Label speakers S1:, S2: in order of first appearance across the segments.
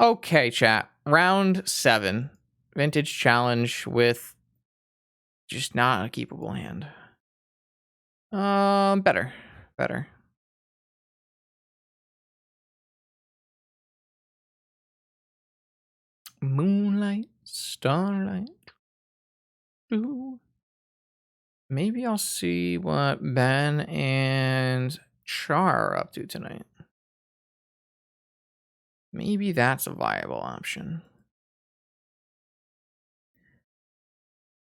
S1: Okay, chat. Round 7. Vintage challenge with just not a keepable hand. Better. Moonlight, starlight. Ooh. Maybe I'll see what Ben and Char are up to tonight. Maybe that's a viable option.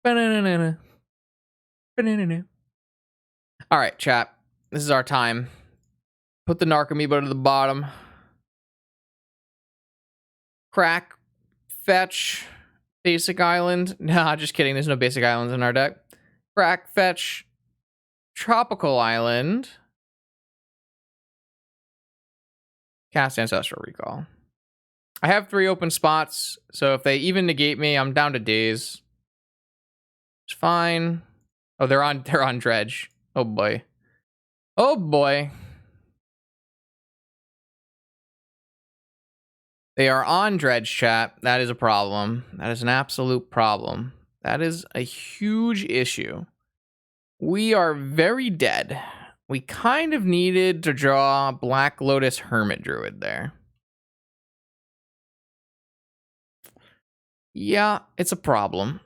S1: Banana. All right, chat. This is our time. Put the Narcomoeba to the bottom. Crack. Fetch. Basic island. Nah, just kidding. There's no basic islands in our deck. Crack. Fetch. Tropical island. Cast Ancestral Recall. I have 3 open spots, so if they even negate me, I'm down to days. It's fine. Oh, they're on Dredge. Oh boy. Oh boy. They are on Dredge, chat. That is a problem. That is an absolute problem. That is a huge issue. We are very dead. We kind of needed to draw Black Lotus Hermit Druid there. Yeah, it's a problem.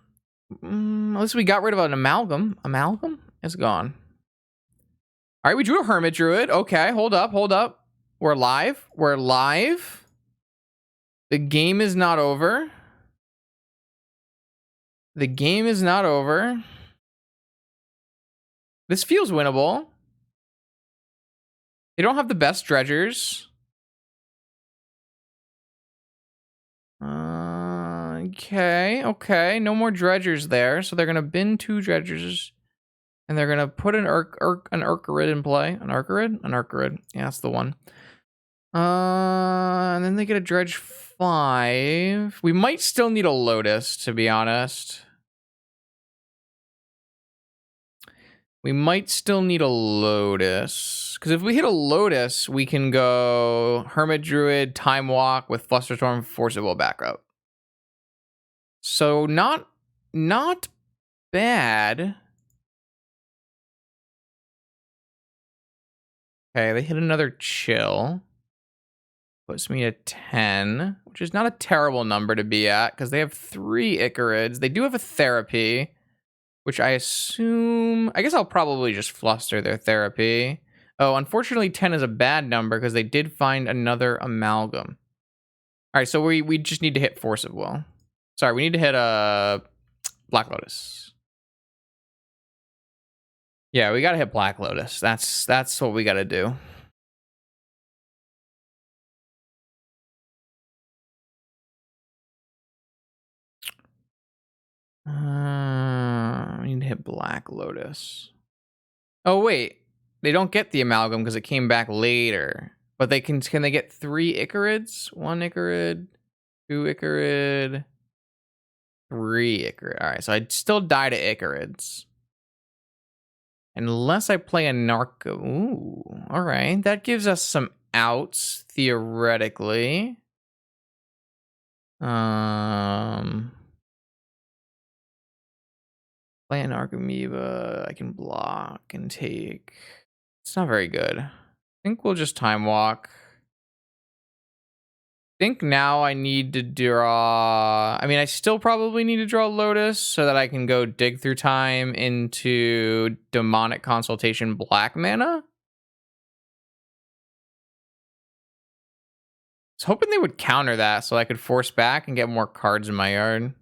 S1: At least we got rid of an amalgam. Amalgam? It's gone. All right, we drew a Hermit Druid. Okay, hold up. We're live. The game is not over. This feels winnable. They don't have the best dredgers. Okay. No more dredgers there. So they're going to bin 2 dredgers. And they're going to put an Urkarid in play. An Urkarid. Yeah, that's the one. And then they get a Dredge 5. We might still need a Lotus, to be honest. We might still need a Lotus. Because if we hit a Lotus, we can go Hermit Druid, Time Walk with Flusterstorm, Force of Will back up. So not bad. Okay, they hit another Chill. Puts me at 10, which is not a terrible number to be at, because they have 3 Icarids. They do have a Therapy, which I guess I'll probably just fluster their Therapy. Oh, unfortunately 10 is a bad number, because they did find another Amalgam. Alright, so we just need to hit Force of Will. Sorry, we need to hit a Black Lotus. Yeah, we gotta hit Black Lotus. That's what we gotta do. We need to hit Black Lotus. Oh wait, they don't get the Amalgam because it came back later. But they can they get 3 Icarids? 1 Icarid, 2 Icarid, 3 Icarid. All right, so I'd still die to Icarids. Unless I play a Narco. Ooh, all right. That gives us some outs, theoretically. Play an Narcomoeba. I can block and take. It's not very good. I think we'll just Time Walk. I think now I need to draw. I mean, I still probably need to draw Lotus so that I can go Dig Through Time into Demonic Consultation black mana. I was hoping they would counter that so I could force back and get more cards in my yard.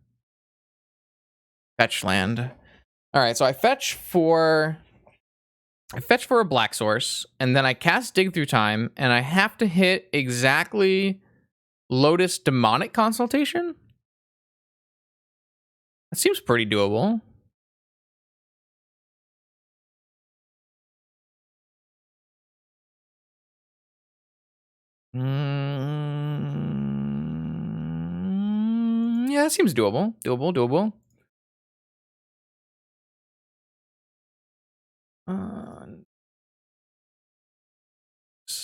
S1: Fetch land. All right, so I fetch for a black source, and then I cast Dig Through Time, and I have to hit exactly Lotus Demonic Consultation? That seems pretty doable. Yeah, that seems doable. Doable.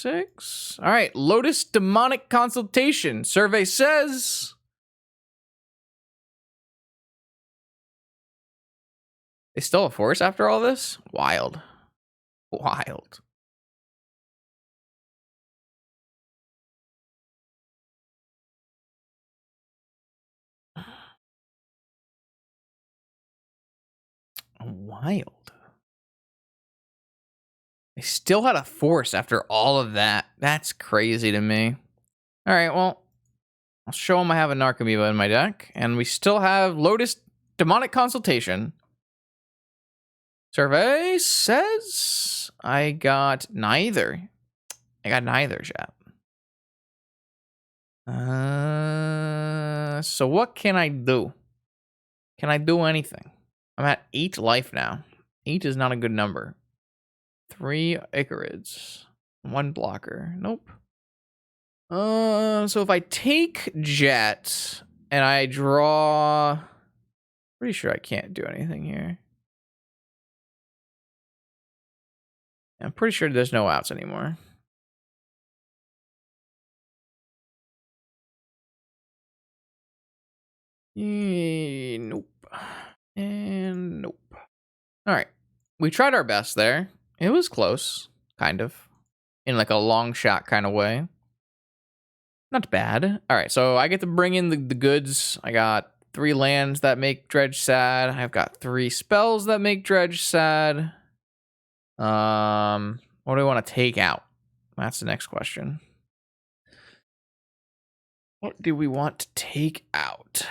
S1: 6. All right, Lotus Demonic Consultation. Survey says... They still have force after all this? Wild. Wild. Wild. They still had a force after all of that. That's crazy to me. All right, well, I'll show them I have a Narcomoeba in my deck, and we still have Lotus Demonic Consultation. Survey says I got neither. I got neither, chat. So what can I do? Can I do anything? I'm at 8 life now. 8 is not a good number. 3 Icarids. 1 blocker. Nope. So if I take Jet and I draw... Pretty sure I can't do anything here. I'm pretty sure there's no outs anymore. Nope. And nope. All right. We tried our best there. It was close, kind of. In like a long shot kind of way. Not bad. All right, so I get to bring in the goods. I got 3 lands that make Dredge sad. I've got 3 spells that make Dredge sad. What do I want to take out? That's the next question. What do we want to take out?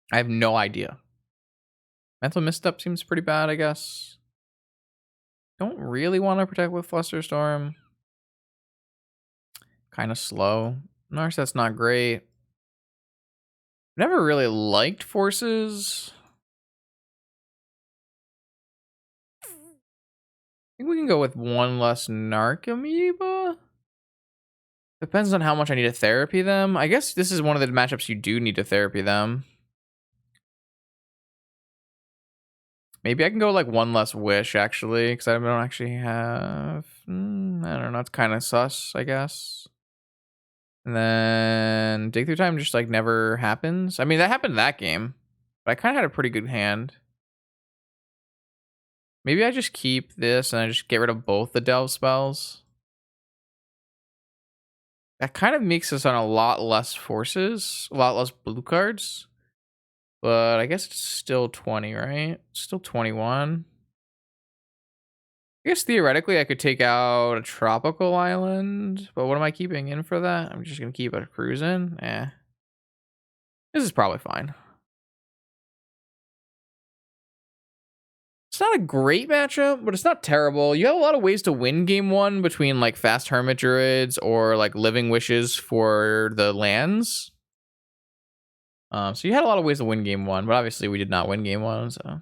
S1: I have no idea. Mental Misstep seems pretty bad, I guess. Don't really want to protect with Flusterstorm. Kind of slow. Narset's not great. Never really liked forces. I think we can go with 1 less Narcomoeba. Depends on how much I need to therapy them. I guess this is one of the matchups you do need to therapy them. Maybe I can go like 1 less Wish, actually, because I don't actually have... I don't know, it's kind of sus, I guess. And then Dig Through Time just like never happens. I mean, that happened that game, but I kind of had a pretty good hand. Maybe I just keep this and I just get rid of both the Delve spells. That kind of makes us on a lot less forces, a lot less blue cards. But I guess it's still 20, right? Still 21. I guess theoretically I could take out a tropical island, but what am I keeping in for that? I'm just going to keep a cruise in? This is probably fine. It's not a great matchup, but it's not terrible. You have a lot of ways to win game 1 between like fast Hermit Druids or like Living Wishes for the lands. So you had a lot of ways to win game 1, but obviously we did not win game 1, so...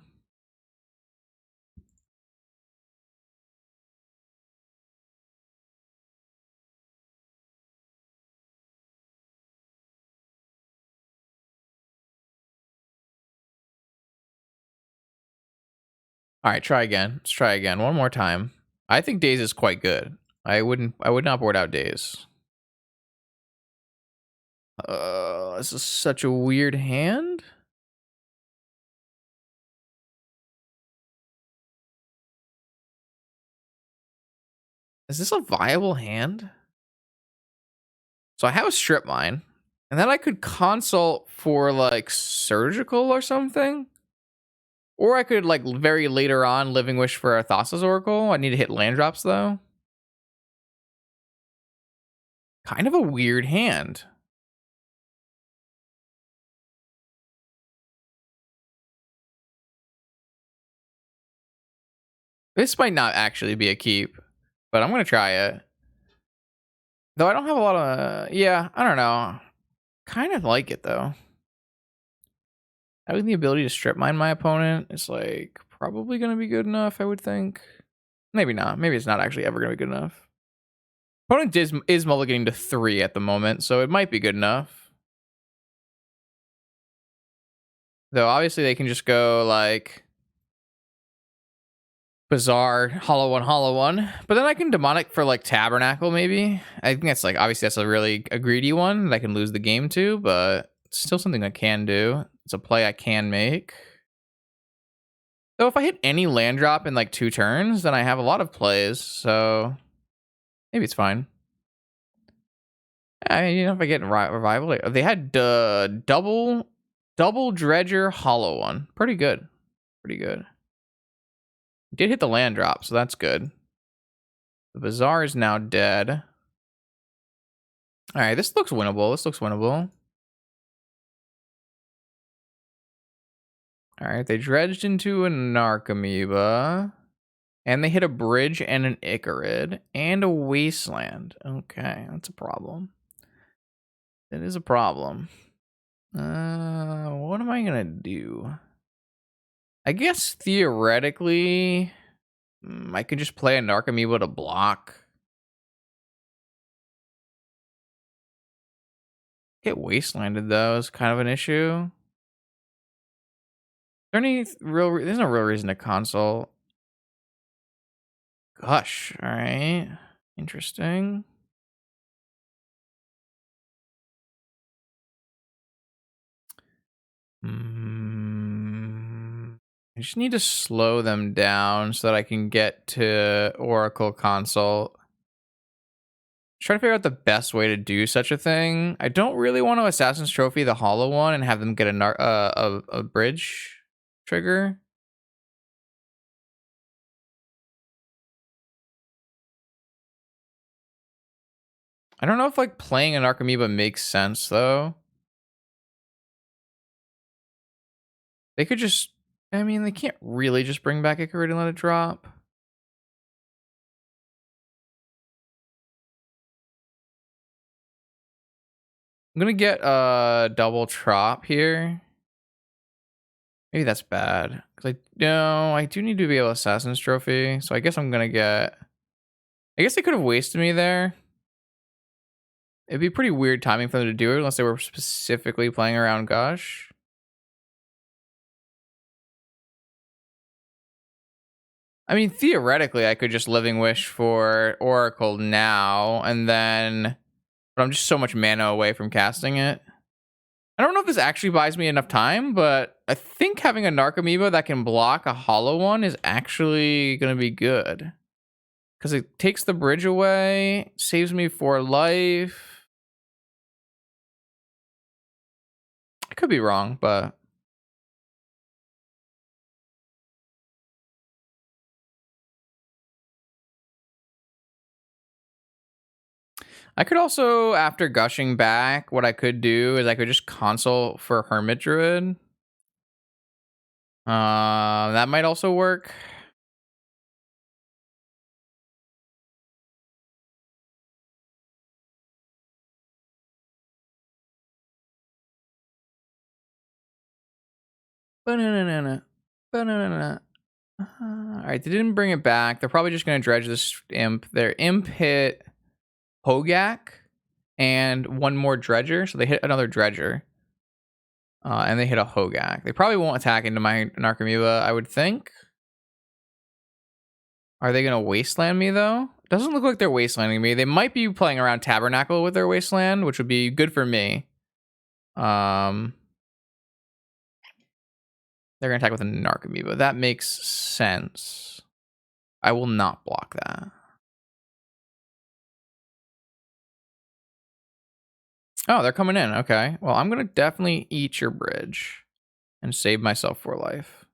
S1: All right, try again. Let's try again. One more time. I think Daze is quite good. I would not board out Daze. This is such a weird hand. Is this a viable hand? So I have a Strip Mine, and then I could consult for like Surgical or something. Or I could like very later on Living Wish for Thassa's Oracle. I need to hit land drops though. Kind of a weird hand. This might not actually be a keep, but I'm going to try it. Though I don't have a lot of... yeah, I don't know. Kind of like it, though. Having the ability to strip mine my opponent is, like, probably going to be good enough, I would think. Maybe not. Maybe it's not actually ever going to be good enough. Opponent is mulliganing to 3 at the moment, so it might be good enough. Though obviously they can just go like Bizarre, hollow one. But then I can demonic for like Tabernacle, maybe. I think that's like obviously that's a greedy one that I can lose the game to, but it's still something I can do. It's a play I can make. Though if I hit any land drop in like 2 turns, then I have a lot of plays, so maybe it's fine. If I get revival, they had double Dredger hollow one. Pretty good. Did hit the land drop, so that's good. The Bazaar is now dead. All right, this looks winnable. All right, they dredged into a Narcomoeba. And they hit a bridge and an Icarid and a Wasteland. Okay, that's a problem. That is a problem. What am I gonna do? I guess theoretically, I could just play a Narcomoeba to block. Get Wastelanded though is kind of an issue. There's no real reason to console. Gosh, all right. Interesting. I just need to slow them down so that I can get to Oracle Consult. Trying to figure out the best way to do such a thing. I don't really want to Assassin's Trophy the hollow one and have them get a bridge trigger. I don't know if like playing an Archimedes makes sense though. They could just, I mean, they can't really just bring back Icarid and let it drop. I'm gonna get a double Trop here. Maybe that's bad. Cause I do need to be able to Assassin's Trophy. So I guess I'm gonna get, I guess they could have wasted me there. It'd be pretty weird timing for them to do it unless they were specifically playing around Gush. I mean, theoretically, I could just Living Wish for Oracle now, and then... But I'm just so much mana away from casting it. I don't know if this actually buys me enough time, but I think having a Narcomoeba that can block a hollow one is actually going to be good. Because it takes the bridge away, saves me 4 life. I could be wrong, but... I could also, after gushing back, what I could do is I could just consult for Hermit Druid. That might also work. Banana. Alright, they didn't bring it back. They're probably just going to dredge this imp. Their imp hit Hogak and one more dredger. So they hit another dredger. And they hit a Hogak. They probably won't attack into my Narcomoeba, I would think. Are they going to wasteland me, though? Doesn't look like they're wastelanding me. They might be playing around Tabernacle with their wasteland, which would be good for me. They're going to attack with a Narcomoeba. That makes sense. I will not block that. Oh, they're coming in. Okay. Well, I'm going to definitely eat your bridge and save myself 4 life.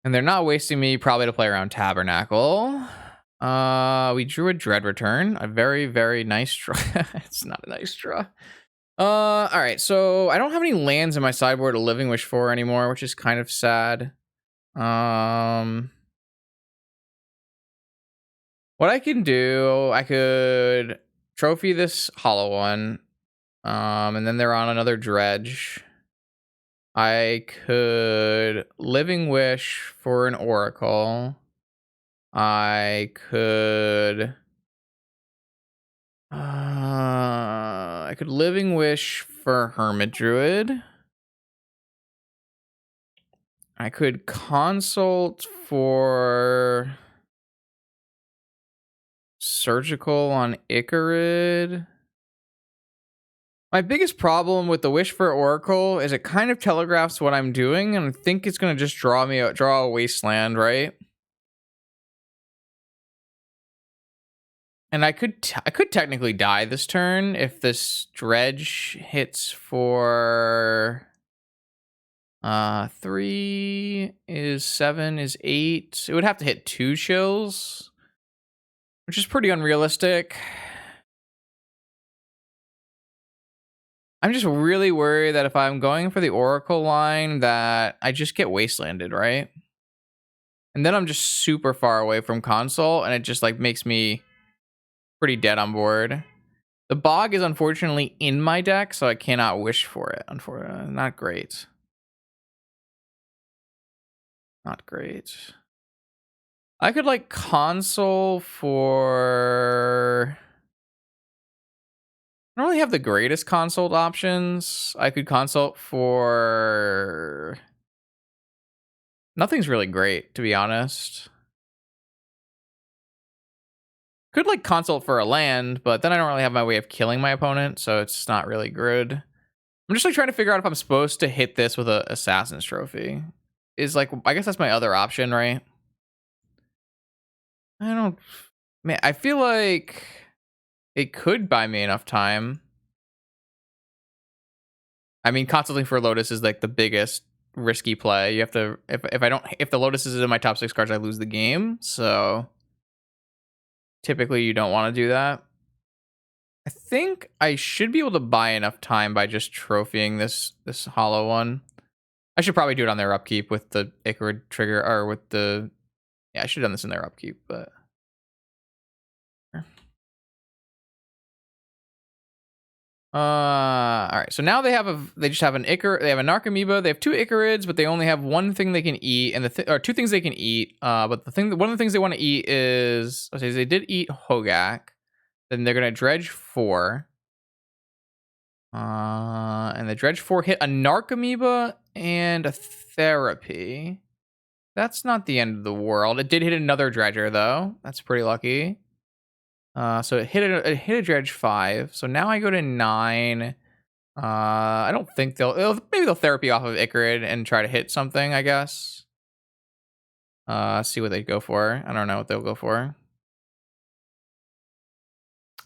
S1: And they're not wasting me probably to play around Tabernacle. We drew a Dread Return. A very, very nice draw. It's not a nice draw. All right. So I don't have any lands in my sideboard to Living Wish for anymore, which is kind of sad. What I can do, I could trophy this hollow one. And then they're on another dredge. I could Living Wish for an Oracle. I could Living Wish for Hermit Druid. I could consult for Surgical on Icarid. My biggest problem with the Wish for Oracle is it kind of telegraphs what I'm doing, and I think it's going to just draw a Wasteland, right? And I could technically die this turn if this Dredge hits for 3 is 7 is 8. It would have to hit 2 chills, which is pretty unrealistic. I'm just really worried that if I'm going for the Oracle line that I just get Wastelanded, right? And then I'm just super far away from console, and it just like makes me pretty dead on board. The Bog is unfortunately in my deck, so I cannot wish for it. Unfortunately, not great. Not great. I could like console for... I don't really have the greatest consult options. I could consult for... Nothing's really great, to be honest. Could like consult for a land, but then I don't really have my way of killing my opponent, so it's not really good. I'm just like trying to figure out if I'm supposed to hit this with a Assassin's Trophy. Is like, I guess that's my other option, right? I don't... Man, I feel like it could buy me enough time. I mean, consulting for Lotus is like the biggest risky play. You have to... If the Lotus is in my top 6 cards, I lose the game, so... Typically, you don't want to do that. I think I should be able to buy enough time by just trophying this hollow one. I should probably do it on their upkeep with the Icarid trigger, or with the... Yeah, I should have done this in their upkeep, but... Alright, so now they just have an Icar, they have a Narcomoeba, they have 2 Icarids, but they only have one thing they can eat, and or 2 things they can eat, but one of the things they want to eat is... Okay, so they did eat Hogak, then they're gonna Dredge 4. And the Dredge 4 hit a Narcomoeba and a Therapy. That's not the end of the world. It did hit another Dredger, though. That's pretty lucky. So it hit a Dredge 5. So now I go to 9. I don't think maybe they'll Therapy off of Icarid and try to hit something, I guess. See what they go for. I don't know what they'll go for.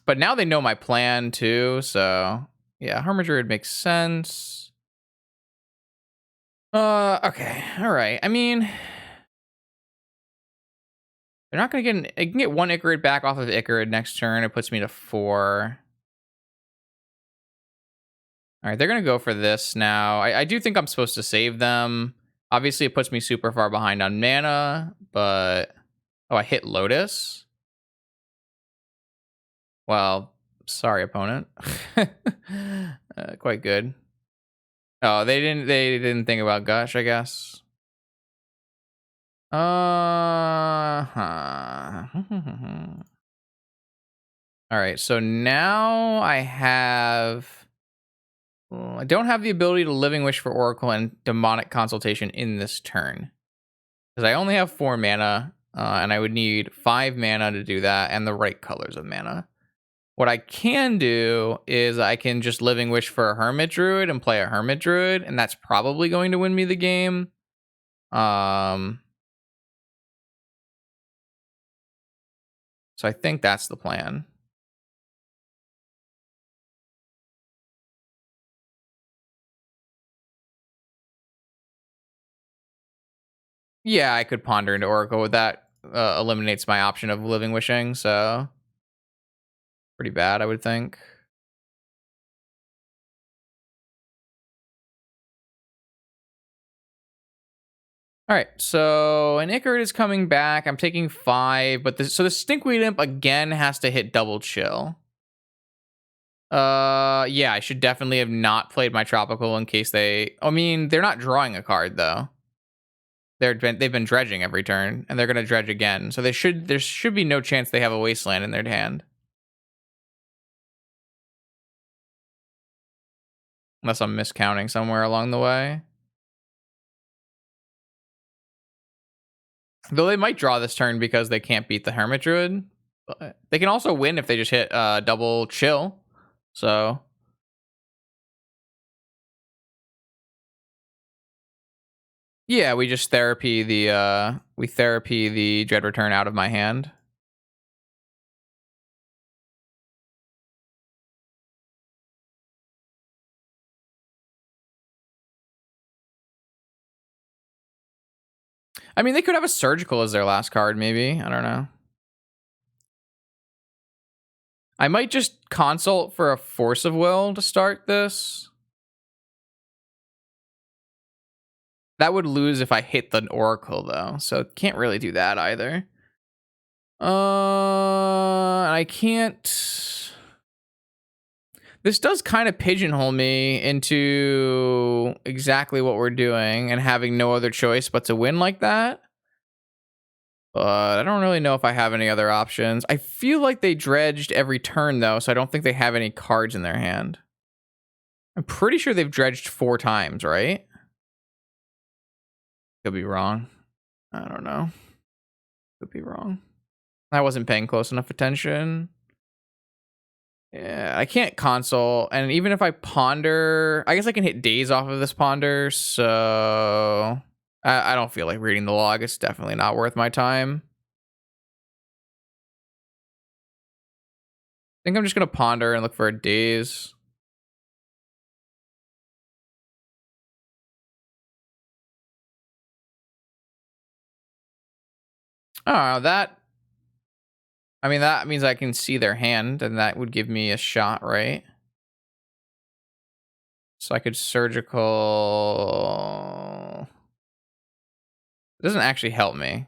S1: But now they know my plan, too, so... Yeah, Hermit Druid makes sense. Okay, alright. I mean... They're not gonna get... I can get 1 Icarid back off of Icarid next turn. It puts me to 4. Alright, they're gonna go for this now. I do think I'm supposed to save them. Obviously, it puts me super far behind on mana, but... Oh, I hit Lotus? Well, sorry, opponent. Quite good. Oh, they didn't think about Gush, I guess. Alright, so now I don't have the ability to Living Wish for Oracle and Demonic Consultation in this turn. Because I only have 4 mana, and I would need 5 mana to do that, and the right colors of mana. What I can do is I can just Living Wish for a Hermit Druid and play a Hermit Druid, and that's probably going to win me the game. So I think that's the plan. Yeah, I could Ponder into Oracle. That eliminates my option of Living Wishing, so... Pretty bad, I would think. Alright, so an Icarid is coming back. I'm taking 5, but so the Stinkweed Imp again has to hit double chill. Yeah, I should definitely have not played my tropical in case they. I mean, they're not drawing a card though. They've been dredging every turn, and they're gonna dredge again. So there should be no chance they have a wasteland in their hand, unless I'm miscounting somewhere along the way. Though they might draw this turn because they can't beat the Hermit Druid. But they can also win if they just hit double chill. So yeah, we just therapy the Dread Return out of my hand. I mean, they could have a Surgical as their last card, maybe. I don't know. I might just consult for a Force of Will to start this. That would lose if I hit the Oracle, though, so can't really do that either. I can't. This does kind of pigeonhole me into exactly what we're doing and having no other choice but to win like that. But I don't really know if I have any other options. I feel like they dredged every turn, though, so I don't think they have any cards in their hand. I'm pretty sure they've dredged 4 times, right? Could be wrong. I don't know. Could be wrong. I wasn't paying close enough attention. Yeah, I can't console, and even if I ponder, I guess I can hit days off of this ponder, so I don't feel like reading the log. It's definitely not worth my time. I think I'm just gonna ponder and look for a days. Oh, that. I mean, that means I can see their hand, and that would give me a shot, right? So I could surgical. It doesn't actually help me.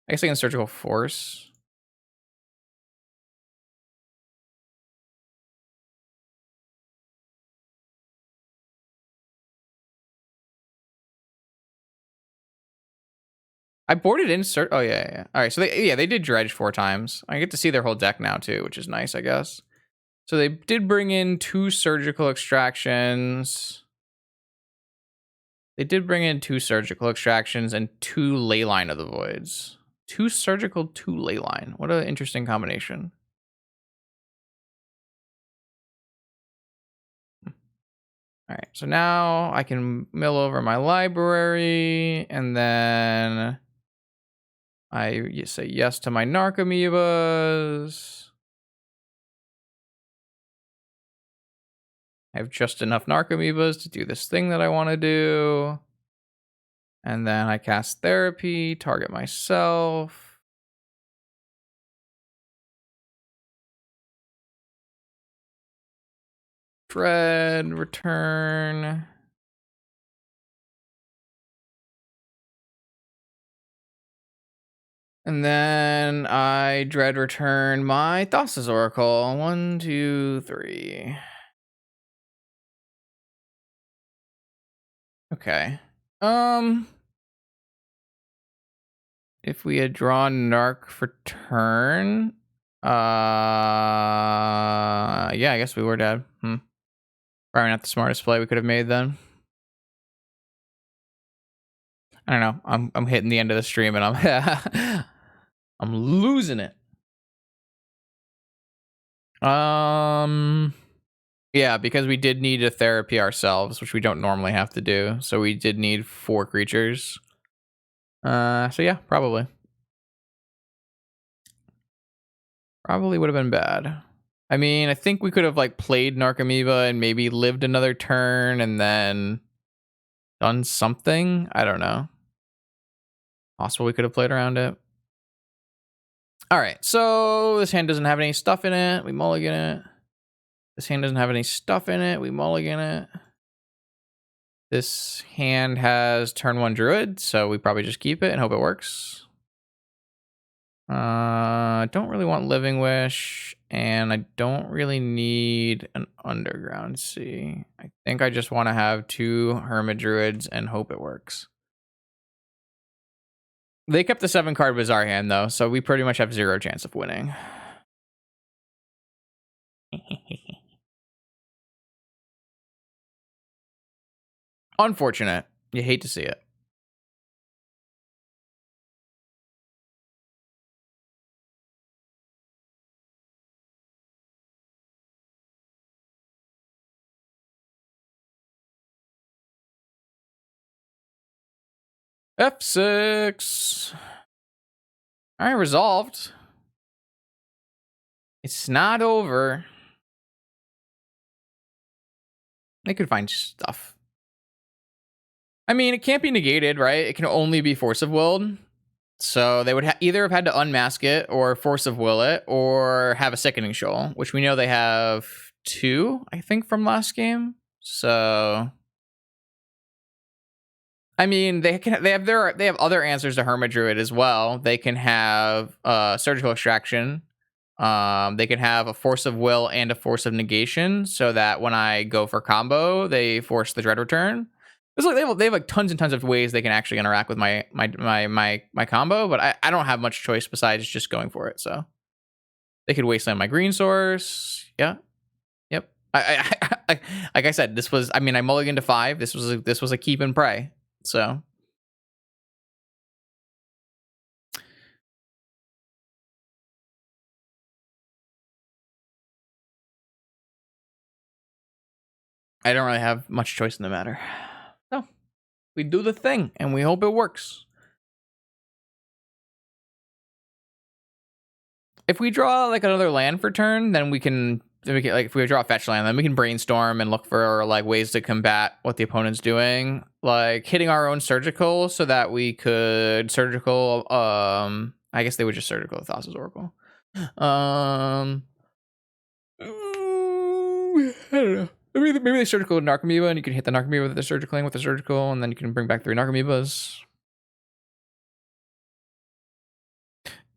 S1: I guess I can surgical force. I boarded insert. Oh yeah. All right, so they did dredge 4 times. I get to see their whole deck now too, which is nice, I guess. So they did bring in 2 surgical extractions. They did bring in 2 surgical extractions and 2 Leyline of the Voids. 2 surgical, 2 Leyline. What an interesting combination. All right, so now I can mill over my library, and then I say yes to my Narcomoebas. I have just enough Narcomoebas to do this thing that I want to do. And then I cast Therapy, target myself. Dread, return. And then I dread return my Thassa's Oracle. 1, 2, 3. Okay. If we had drawn Narc for turn, yeah, I guess we were dead. Probably not the smartest play we could have made then. I don't know. I'm hitting the end of the stream and I'm I'm losing it. Yeah, because we did need a therapy ourselves, which we don't normally have to do. So we did need 4 creatures. So yeah, probably. Probably would have been bad. I mean, I think we could have like played Narcomoeba and maybe lived another turn and then done something. I don't know. Possible we could have played around it. All right, so this hand doesn't have any stuff in it. We mulligan it. This hand doesn't have any stuff in it. We mulligan it. This hand has turn 1 Druid, so we probably just keep it and hope it works. Don't really want Living Wish, and I don't really need an Underground Sea. I think I just want to have 2 Hermit Druids and hope it works. They kept the 7-card Bizarre hand, though, so we pretty much have 0 chance of winning. Unfortunate. You hate to see it. F6. All right, resolved. It's not over. They could find stuff. I mean, it can't be negated, right? It can only be Force of Willed. So they would either have had to unmask it or Force of Will it or have a Sickening Shoal, which we know they have 2, I think, from last game. So I mean, they have other answers to Hermit Druid as well. They can have Surgical Extraction. They can have a Force of Will and a Force of Negation, so that when I go for combo, they force the Dread Return. It's like they have like tons and tons of ways they can actually interact with my combo, but I don't have much choice besides just going for it. So they could wasteland my green source. Yeah, yep. I like I said, this was. I mean, I mulliganed to 5. This was a keep and pray. So I don't really have much choice in the matter. So we do the thing and we hope it works. If we draw like another land for turn, then we can like if we draw a fetch land, then we can brainstorm and look for like ways to combat what the opponent's doing, like hitting our own surgical so that we could surgical. I guess they would just surgical the Thassa's Oracle. I don't know. Maybe they surgical Narcomoeba, and you can hit the Narcomoeba with the surgicaling with the surgical, and then you can bring back 3 Narcomoebas.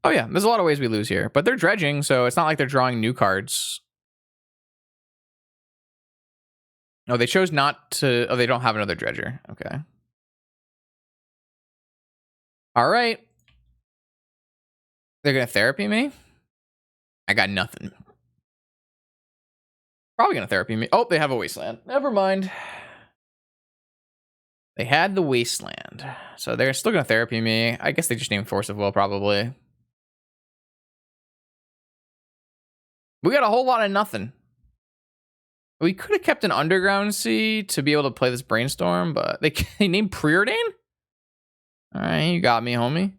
S1: Oh yeah, there's a lot of ways we lose here, but they're dredging, so it's not like they're drawing new cards. Oh, they chose not to. Oh, they don't have another dredger. Okay. All right. They're gonna therapy me. I got nothing. Probably gonna therapy me. Oh, they have a wasteland. Never mind. They had the wasteland, so they're still gonna therapy me. I guess they just named Force of Will probably. We got a whole lot of nothing. We could have kept an Underground Sea to be able to play this Brainstorm, but they named Preordain? All right, you got me, homie.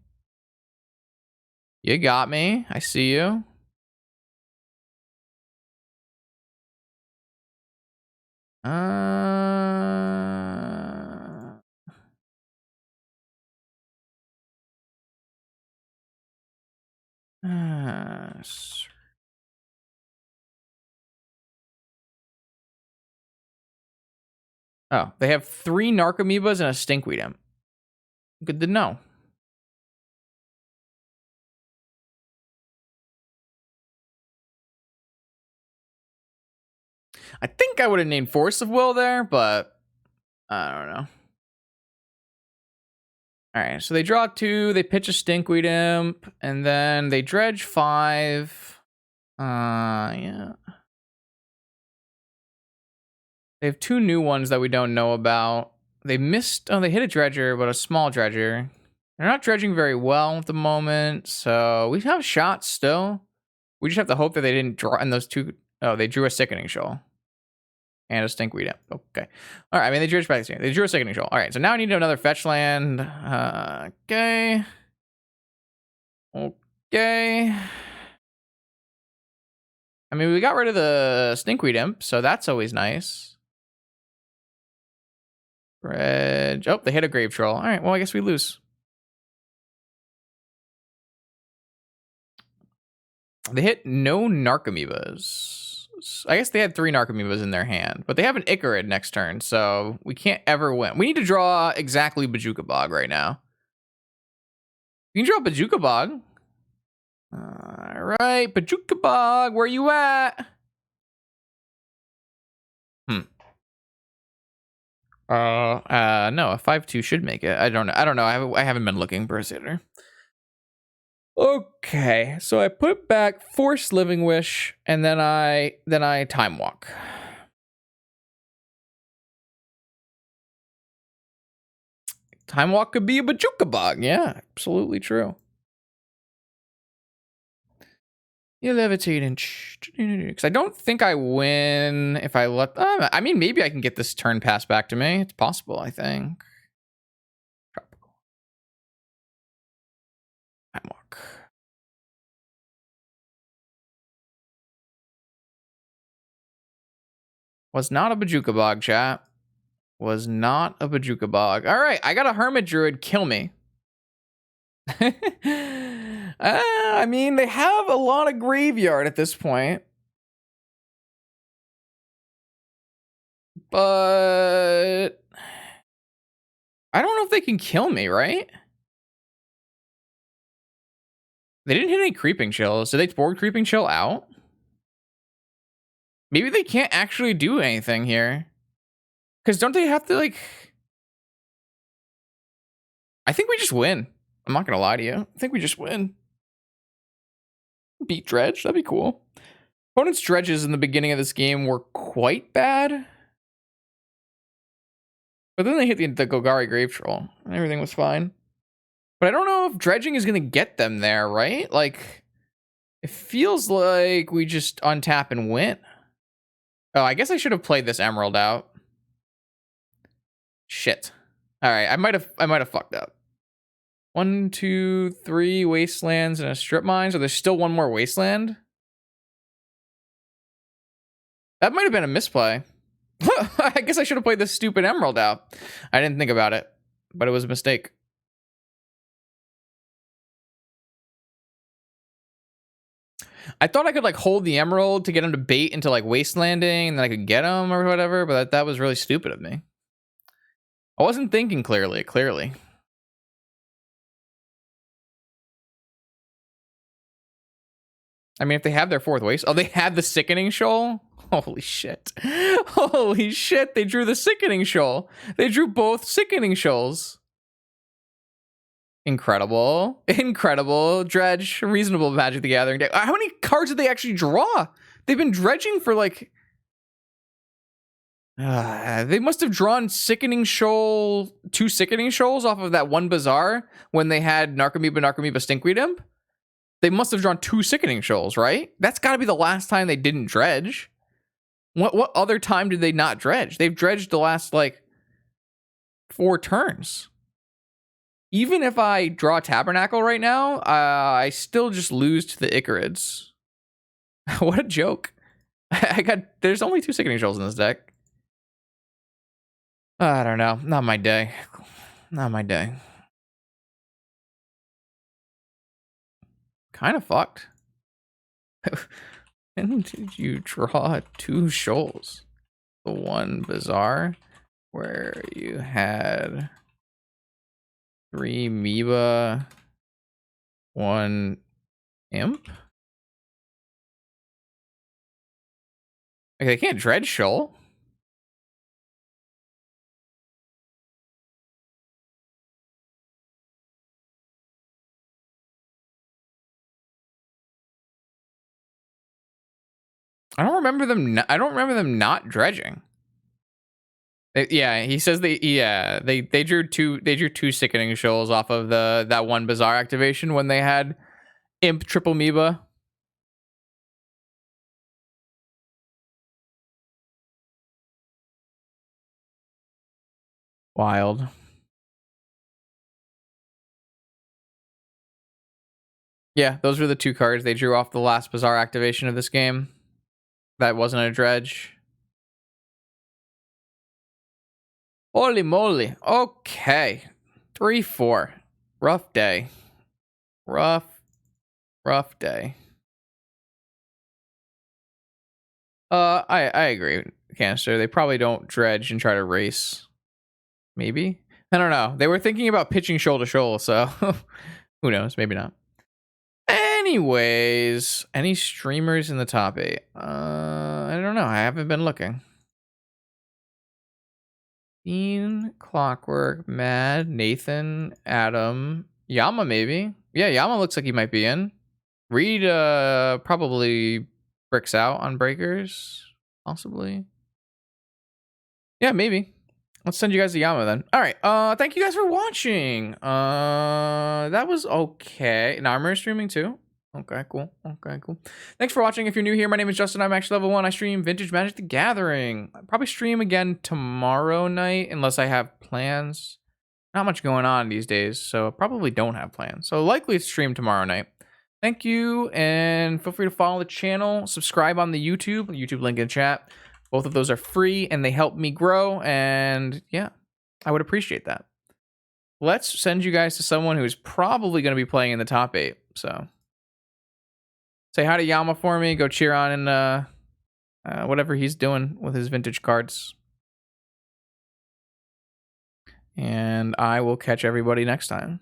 S1: You got me. I see you. Oh, they have 3 Narcomoebas and a Stinkweed Imp. Good to know. I think I would have named Force of Will there, but I don't know. All right, so they draw 2, they pitch a Stinkweed Imp, and then they dredge 5. Yeah. They have 2 new ones that we don't know about. They missed. Oh, they hit a dredger, but a small dredger. They're not dredging very well at the moment, so we have shots still. We just have to hope that they didn't draw in those 2. Oh, they drew a Sickening Shoal. And a Stinkweed Imp. Okay. All right. I mean, they drew back. They drew a Sickening Shoal. All right. So now I need another fetch land. Okay. Okay. I mean, we got rid of the Stinkweed Imp, so that's always nice. Dredge. Oh, they hit a Grave Troll. All right. Well, I guess we lose. They hit no Narcomoebas. I guess they had 3 Narcomoebas in their hand, but they have an Icarid next turn, so we can't ever win. We need to draw exactly Bojuka Bog right now. You can draw Bojuka Bog. All right, Bajukabog, where you at? No, a 5/2 should make it. I don't know. I haven't been looking per sitter. Okay, so I put back Forced Living Wish, and then I Time Walk. Time Walk could be a Bajukabog. Yeah, absolutely true. You levitate and because I don't think I win if I let. I mean, maybe I can get this turn pass back to me. It's possible. I think. Tropical. Time Walk. Was not a Bajukabog, chat. Was not a Bajukabog. All right, I got a Hermit Druid. Kill me. I mean, they have a lot of graveyard at this point. But I don't know if they can kill me, right? They didn't hit any Creeping Chills. Did they board Creeping Chill out? Maybe they can't actually do anything here. Because don't they have to, like... I think we just win. I'm not going to lie to you. I think we just win. Beat Dredge. That'd be cool. Opponent's Dredges in the beginning of this game were quite bad. But then they hit the Golgari Grave Troll. And everything was fine. But I don't know if dredging is going to get them there, right? Like, it feels like we just untap and win. Oh, I guess I should have played this Emerald out. Shit. All right, I might have fucked up. 1, 2, 3 Wastelands and a Strip Mine. So there's still one more Wasteland. That might have been a misplay. I guess I should have played this stupid Emerald out. I didn't think about it, but it was a mistake. I thought I could like hold the Emerald to get him to bait into like Wastelanding and then I could get him or whatever, but that was really stupid of me. I wasn't thinking clearly. I mean, if they have their fourth waste... Oh, they had the Sickening Shoal? Holy shit. Holy shit, they drew the Sickening Shoal. They drew both Sickening Shoals. Incredible. Incredible. Dredge, reasonable Magic the Gathering deck. How many cards did they actually draw? They've been dredging for like... they must have drawn Sickening Shoal, 2 Sickening Shoals off of that one Bazaar when they had Narcomoeba, Stinkweed Imp. They must have drawn 2 Sickening Shoals, right? That's got to be the last time they didn't dredge. What other time did they not dredge? They've dredged the last, like, 4 turns. Even if I draw Tabernacle right now, I still just lose to the Icarids. What a joke. There's only 2 Sickening Shoals in this deck. I don't know. Not my day. Not my day. Kind of fucked. When did you draw 2 shoals? The one Bazaar where you had 3 Meba, 1 Imp? Like, they can't dredge shoal. I don't remember them not dredging. Yeah, he says they drew 2 Sickening Shoals off of that one Bazaar activation when they had Imp Triple Meba. Wild. Yeah, those were the 2 cards they drew off the last Bazaar activation of this game. That wasn't a dredge. Holy moly. Okay. 3-4. Rough day. Rough day. I agree, Canister. They probably don't dredge and try to race. Maybe? I don't know. They were thinking about pitching shoal to shoal, so who knows? Maybe not. Anyways, any streamers in the top 8? I don't know. I haven't been looking. Bean, Clockwork, Mad, Nathan, Adam, Yama maybe. Yeah, Yama looks like he might be in. Reed probably bricks out on breakers, possibly. Yeah, maybe. Let's send you guys to Yama then. All right. Thank you guys for watching. That was okay. Now I'm streaming too. Okay, cool. Okay, cool. Thanks for watching. If you're new here, my name is Justin. I'm actually level 1. I stream Vintage Magic the Gathering. I'll probably stream again tomorrow night unless I have plans. Not much going on these days, so I probably don't have plans. So likely stream tomorrow night. Thank you, and feel free to follow the channel. Subscribe on the YouTube link in chat. Both of those are free, and they help me grow, and yeah, I would appreciate that. Let's send you guys to someone who's probably going to be playing in the top 8, so... Say hi to Yama for me. Go cheer on and whatever he's doing with his vintage cards. And I will catch everybody next time.